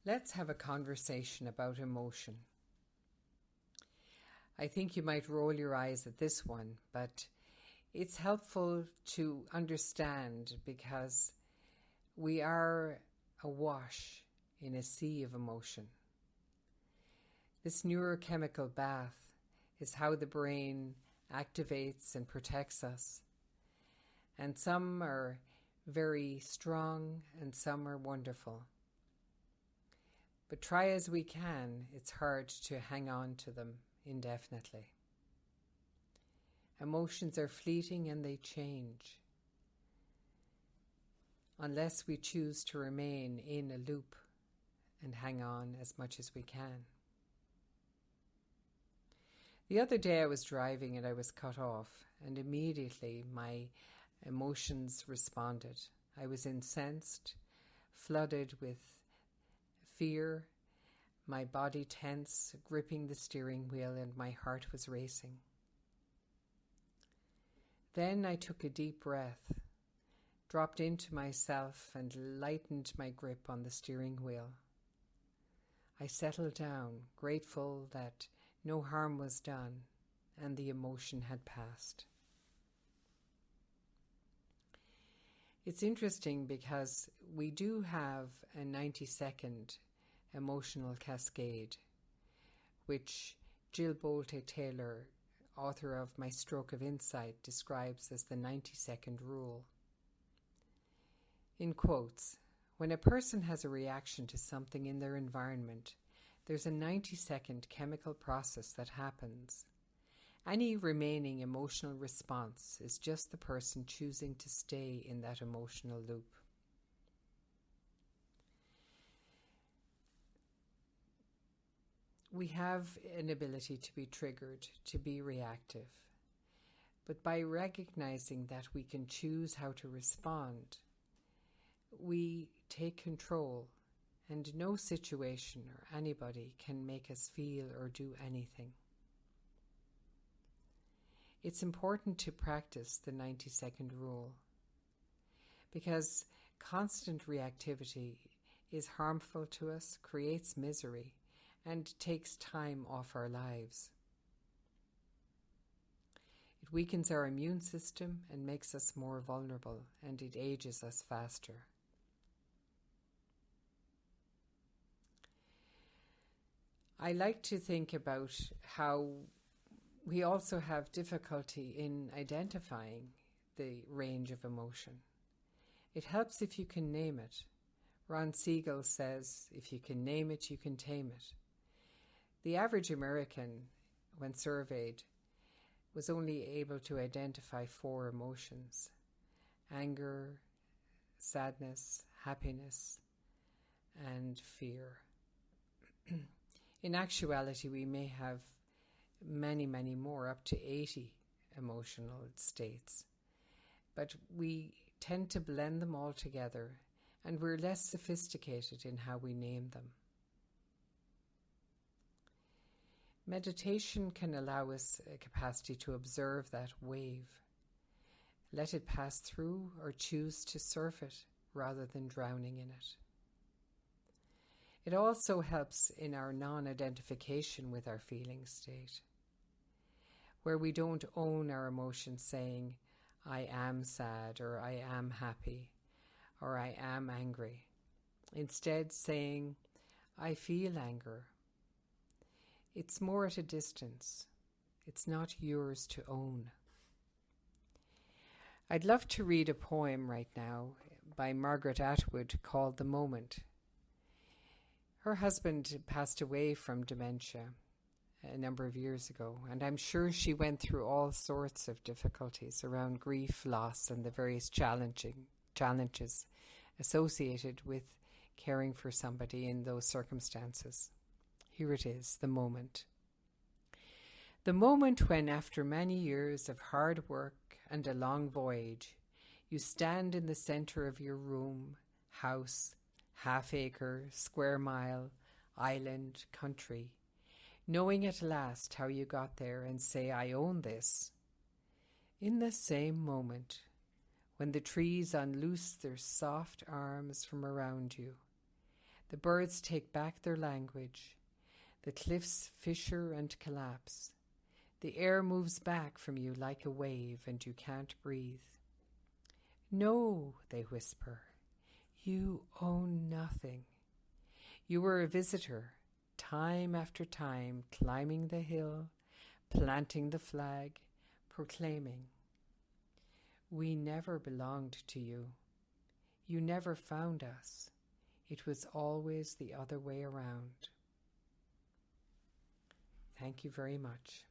Let's have a conversation about emotion. I think you might roll your eyes at this one, but it's helpful to understand because we are awash in a sea of emotion. This neurochemical bath is how the brain activates and protects us. And some are very strong and some are wonderful. But try as we can, it's hard to hang on to them indefinitely. Emotions are fleeting and they change. Unless we choose to remain in a loop and hang on as much as we can. The other day I was driving and I was cut off, and immediately my emotions responded. I was incensed, flooded with fear, my body tense, gripping the steering wheel, and my heart was racing. Then I took a deep breath, dropped into myself and lightened my grip on the steering wheel. I settled down, grateful that no harm was done and the emotion had passed. It's interesting because we do have a 90-second emotional cascade, which Jill Bolte Taylor, author of My Stroke of Insight, describes as the 90-second rule. In quotes, when a person has a reaction to something in their environment, there's a 90-second chemical process that happens. Any remaining emotional response is just the person choosing to stay in that emotional loop. We have an ability to be triggered, to be reactive. But by recognizing that we can choose how to respond, we take control, and no situation or anybody can make us feel or do anything. It's important to practice the 90-second rule because constant reactivity is harmful to us, creates misery, and takes time off our lives. It weakens our immune system and makes us more vulnerable, and it ages us faster. I like to think about how we also have difficulty in identifying the range of emotion. It helps if you can name it. Ron Siegel says, if you can name it, you can tame it. The average American, when surveyed, was only able to identify 4 emotions: anger, sadness, happiness, and fear. In actuality, we may have many, many more, up to 80 emotional states. But we tend to blend them all together, and we're less sophisticated in how we name them. Meditation can allow us a capacity to observe that wave, let it pass through, or choose to surf it rather than drowning in it. It also helps in our non-identification with our feeling state, where we don't own our emotions saying, I am sad, or I am happy, or I am angry. Instead saying, I feel anger. It's more at a distance. It's not yours to own. I'd love to read a poem right now by Margaret Atwood called The Moment. Her husband passed away from dementia a number of years ago, and I'm sure she went through all sorts of difficulties around grief, loss, and the various challenges associated with caring for somebody in those circumstances. Here it is, The Moment. The moment when, after many years of hard work and a long voyage, you stand in the center of your room, house, half-acre, square mile, island, country, knowing at last how you got there, and say, I own this. In the same moment, when the trees unloose their soft arms from around you, The birds take back their language. The cliffs fissure and collapse. The air moves back from you like a wave, and you can't breathe. No, they whisper, you own nothing. You were a visitor, time after time, climbing the hill, planting the flag, proclaiming. We never belonged to you. You never found us. It was always the other way around. Thank you very much.